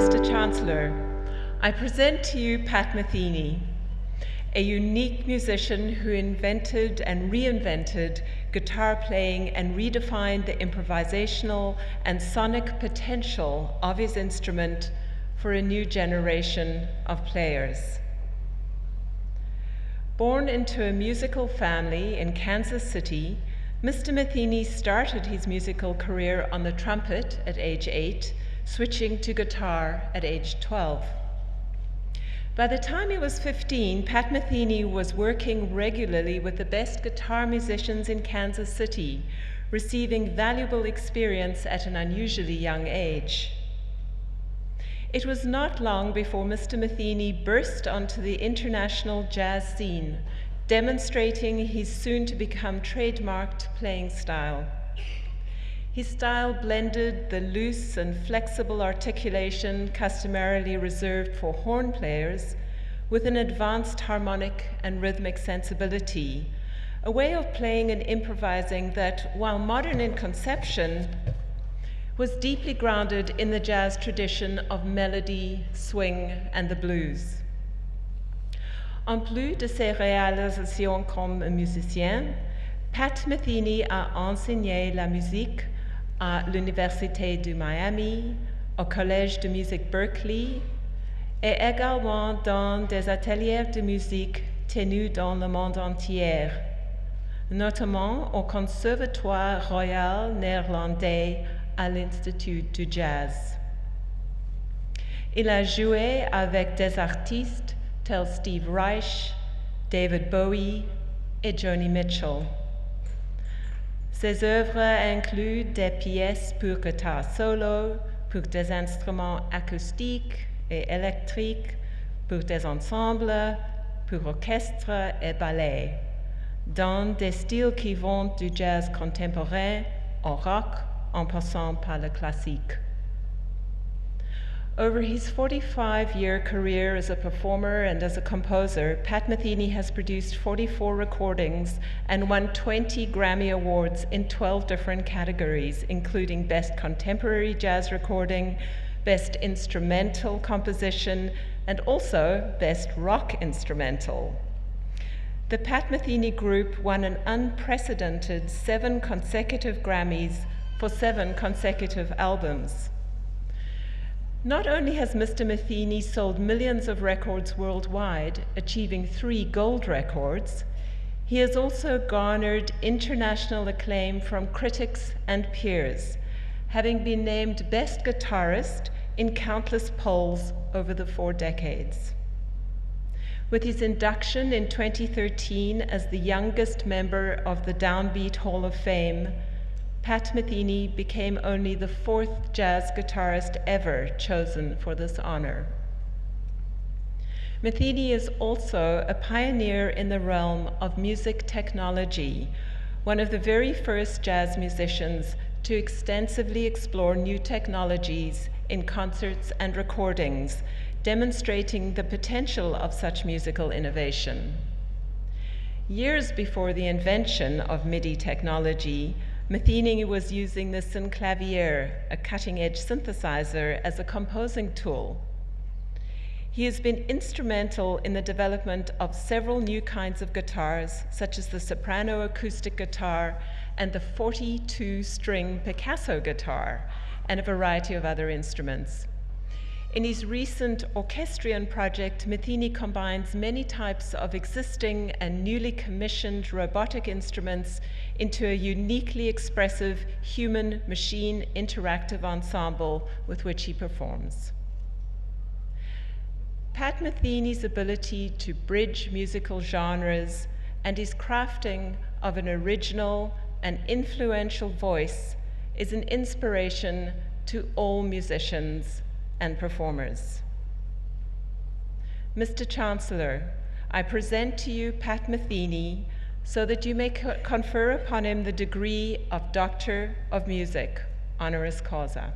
Mr. Chancellor, I present to you Pat Metheny, a unique musician who invented and reinvented guitar playing and redefined the improvisational and sonic potential of his instrument for a new generation of players. Born into a musical family in Kansas City, Mr. Metheny started his musical career on the trumpet at age 8, switching to guitar at age 12. By the time he was 15, Pat Metheny was working regularly with the best guitar musicians in Kansas City, receiving valuable experience at an unusually young age. It was not long before Mr. Metheny burst onto the international jazz scene, demonstrating his soon-to-become trademarked playing style. His style blended the loose and flexible articulation customarily reserved for horn players with an advanced harmonic and rhythmic sensibility, a way of playing and improvising that, while modern in conception, was deeply grounded in the jazz tradition of melody, swing, and the blues. En plus de ses réalisations comme musicien, Pat Metheny a enseigné la musique à l'Université de Miami, au Collège de musique Berkeley, et également dans des ateliers de musique tenus dans le monde entier, notamment au Conservatoire royal néerlandais à l'Institut du Jazz. Il a joué avec des artistes tels Steve Reich, David Bowie et Joni Mitchell. Ses œuvres incluent des pièces pour guitare solo, pour des instruments acoustiques et électriques, pour des ensembles, pour orchestre et ballet, dans des styles qui vont du jazz contemporain au rock, en passant par le classique. Over his 45-year career as a performer and as a composer, Pat Metheny has produced 44 recordings and won 20 Grammy Awards in 12 different categories, including Best Contemporary Jazz Recording, Best Instrumental Composition, and also Best Rock Instrumental. The Pat Metheny Group won an unprecedented 7 consecutive Grammys for 7 consecutive albums. Not only has Mr. Metheny sold millions of records worldwide, achieving 3 gold records, he has also garnered international acclaim from critics and peers, having been named Best Guitarist in countless polls over the 4 decades. With his induction in 2013 as the youngest member of the Downbeat Hall of Fame, Pat Metheny became only the 4th jazz guitarist ever chosen for this honor. Metheny is also a pioneer in the realm of music technology, one of the very first jazz musicians to extensively explore new technologies in concerts and recordings, demonstrating the potential of such musical innovation. Years before the invention of MIDI technology, Metheny was using the synclavier, a cutting-edge synthesizer, as a composing tool. He has been instrumental in the development of several new kinds of guitars, such as the soprano acoustic guitar and the 42-string Picasso guitar, and a variety of other instruments. In his recent orchestrion project, Metheny combines many types of existing and newly commissioned robotic instruments into a uniquely expressive human-machine interactive ensemble with which he performs. Pat Metheny's ability to bridge musical genres and his crafting of an original and influential voice is an inspiration to all musicians and performers. Mr. Chancellor, I present to you Pat Metheny so that you may confer upon him the degree of Doctor of Music, honoris causa.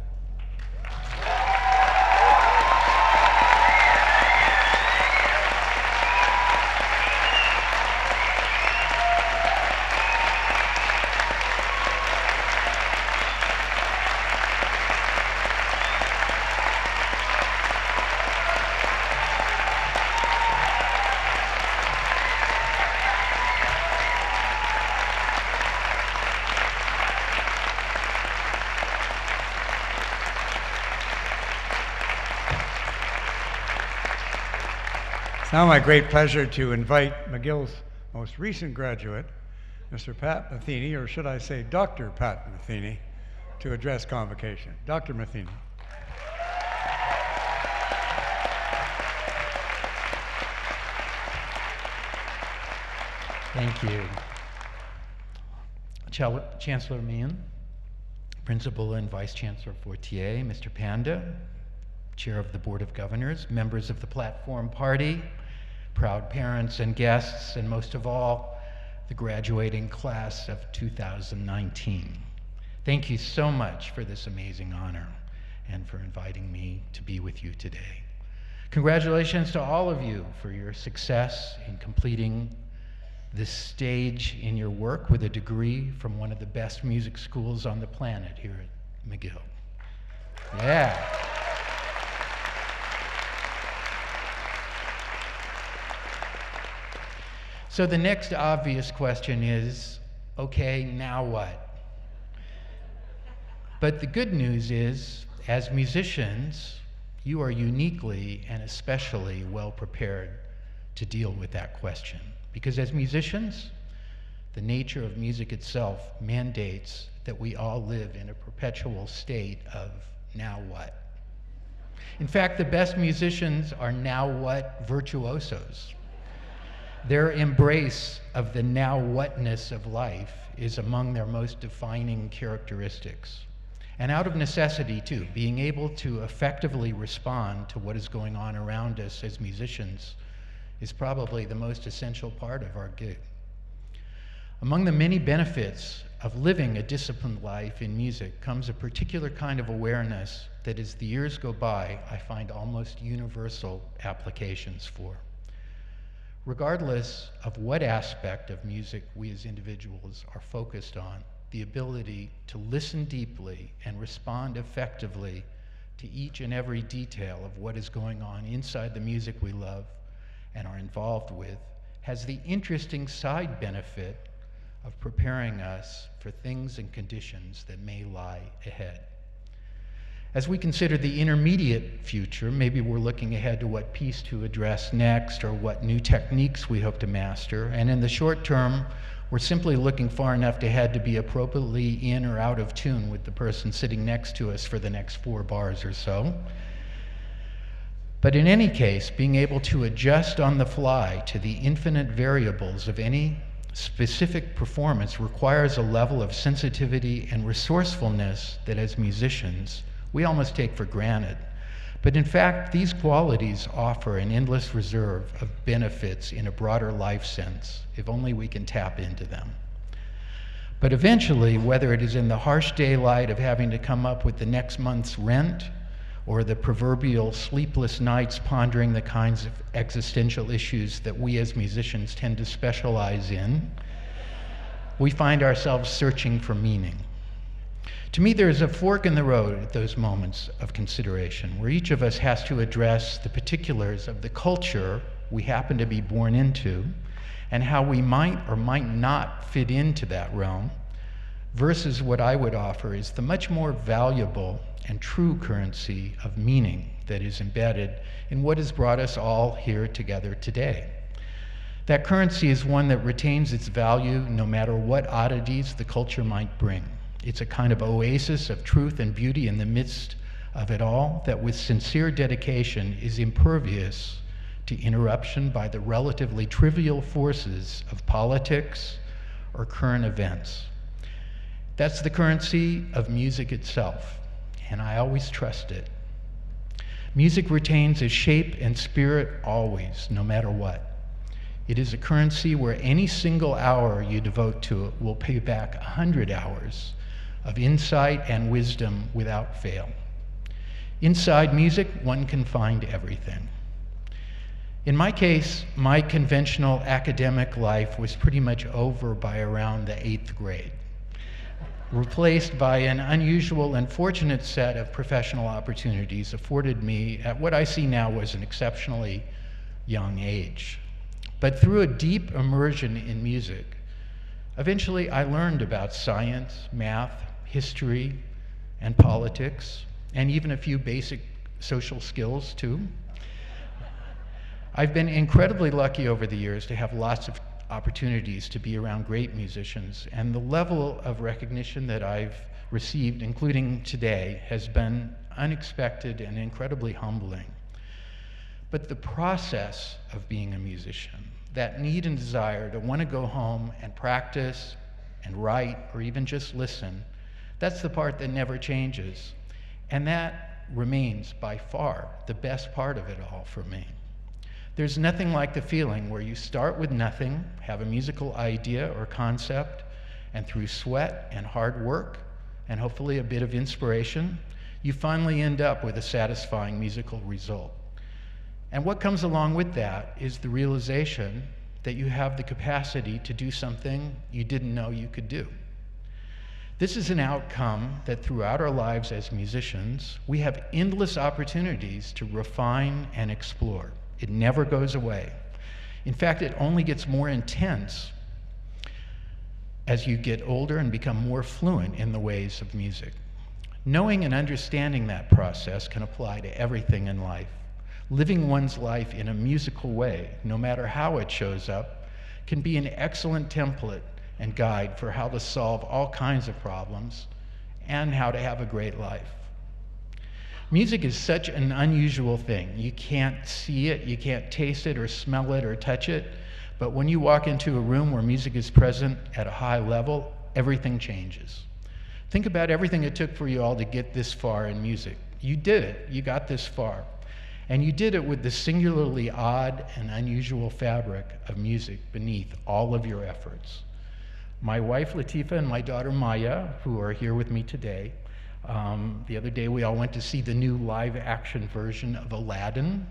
Now my great pleasure to invite McGill's most recent graduate, Mr. Pat Metheny, or should I say Dr. Pat Metheny, to address convocation. Dr. Metheny. Thank you. Chancellor Meehan, Principal and Vice Chancellor Fortier, Mr. Panda, Chair of the Board of Governors, members of the Platform Party, proud parents and guests, and most of all, the graduating class of 2019. Thank you so much for this amazing honor and for inviting me to be with you today. Congratulations to all of you for your success in completing this stage in your work with a degree from one of the best music schools on the planet here at McGill. Yeah. So the next obvious question is, okay, now what? But the good news is, as musicians, you are uniquely and especially well prepared to deal with that question. Because as musicians, the nature of music itself mandates that we all live in a perpetual state of now what? In fact, the best musicians are now what virtuosos. Their embrace of the now whatness of life is among their most defining characteristics. And out of necessity, too, being able to effectively respond to what is going on around us as musicians is probably the most essential part of our gig. Among the many benefits of living a disciplined life in music comes a particular kind of awareness that as the years go by, I find almost universal applications for. Regardless of what aspect of music we as individuals are focused on, the ability to listen deeply and respond effectively to each and every detail of what is going on inside the music we love and are involved with has the interesting side benefit of preparing us for things and conditions that may lie ahead. As we consider the intermediate future, maybe we're looking ahead to what piece to address next or what new techniques we hope to master. And in the short term, we're simply looking far enough ahead to be appropriately in or out of tune with the person sitting next to us for the next 4 bars or so. But in any case, being able to adjust on the fly to the infinite variables of any specific performance requires a level of sensitivity and resourcefulness that as musicians, we almost take for granted. But in fact, these qualities offer an endless reserve of benefits in a broader life sense, if only we can tap into them. But eventually, whether it is in the harsh daylight of having to come up with the next month's rent, or the proverbial sleepless nights pondering the kinds of existential issues that we as musicians tend to specialize in, we find ourselves searching for meaning. To me, there is a fork in the road at those moments of consideration, where each of us has to address the particulars of the culture we happen to be born into, and how we might or might not fit into that realm, versus what I would offer is the much more valuable and true currency of meaning that is embedded in what has brought us all here together today. That currency is one that retains its value no matter what oddities the culture might bring. It's a kind of oasis of truth and beauty in the midst of it all that with sincere dedication is impervious to interruption by the relatively trivial forces of politics or current events. That's the currency of music itself, and I always trust it. Music retains its shape and spirit always, no matter what. It is a currency where any single hour you devote to it will pay back 100 hours of insight and wisdom without fail. Inside music, one can find everything. In my case, my conventional academic life was pretty much over by around the 8th grade, replaced by an unusual and fortunate set of professional opportunities afforded me at what I see now as an exceptionally young age. But through a deep immersion in music, eventually I learned about science, math, history, and politics, and even a few basic social skills too. I've been incredibly lucky over the years to have lots of opportunities to be around great musicians, and the level of recognition that I've received, including today, has been unexpected and incredibly humbling. But the process of being a musician, that need and desire to want to go home and practice and write or even just listen, that's the part that never changes. And that remains by far the best part of it all for me. There's nothing like the feeling where you start with nothing, have a musical idea or concept, and through sweat and hard work, and hopefully a bit of inspiration, you finally end up with a satisfying musical result. And what comes along with that is the realization that you have the capacity to do something you didn't know you could do. This is an outcome that throughout our lives as musicians, we have endless opportunities to refine and explore. It never goes away. In fact, it only gets more intense as you get older and become more fluent in the ways of music. Knowing and understanding that process can apply to everything in life. Living one's life in a musical way, no matter how it shows up, can be an excellent template and guide for how to solve all kinds of problems and how to have a great life. Music is such an unusual thing. You can't see it, you can't taste it or smell it or touch it, but when you walk into a room where music is present at a high level, everything changes. Think about everything it took for you all to get this far in music. You did it, you got this far. And you did it with the singularly odd and unusual fabric of music beneath all of your efforts. My wife Latifa and my daughter Maya, who are here with me today, the other day we all went to see the new live action version of Aladdin.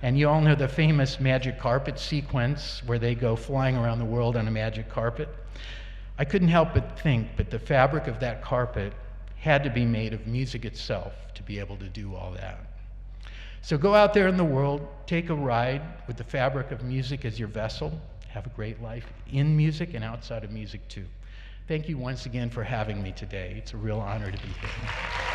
And you all know the famous magic carpet sequence where they go flying around the world on a magic carpet. I couldn't help but think that the fabric of that carpet had to be made of music itself to be able to do all that. So go out there in the world, take a ride with the fabric of music as your vessel, have a great life in music and outside of music too. Thank you once again for having me today. It's a real honor to be here.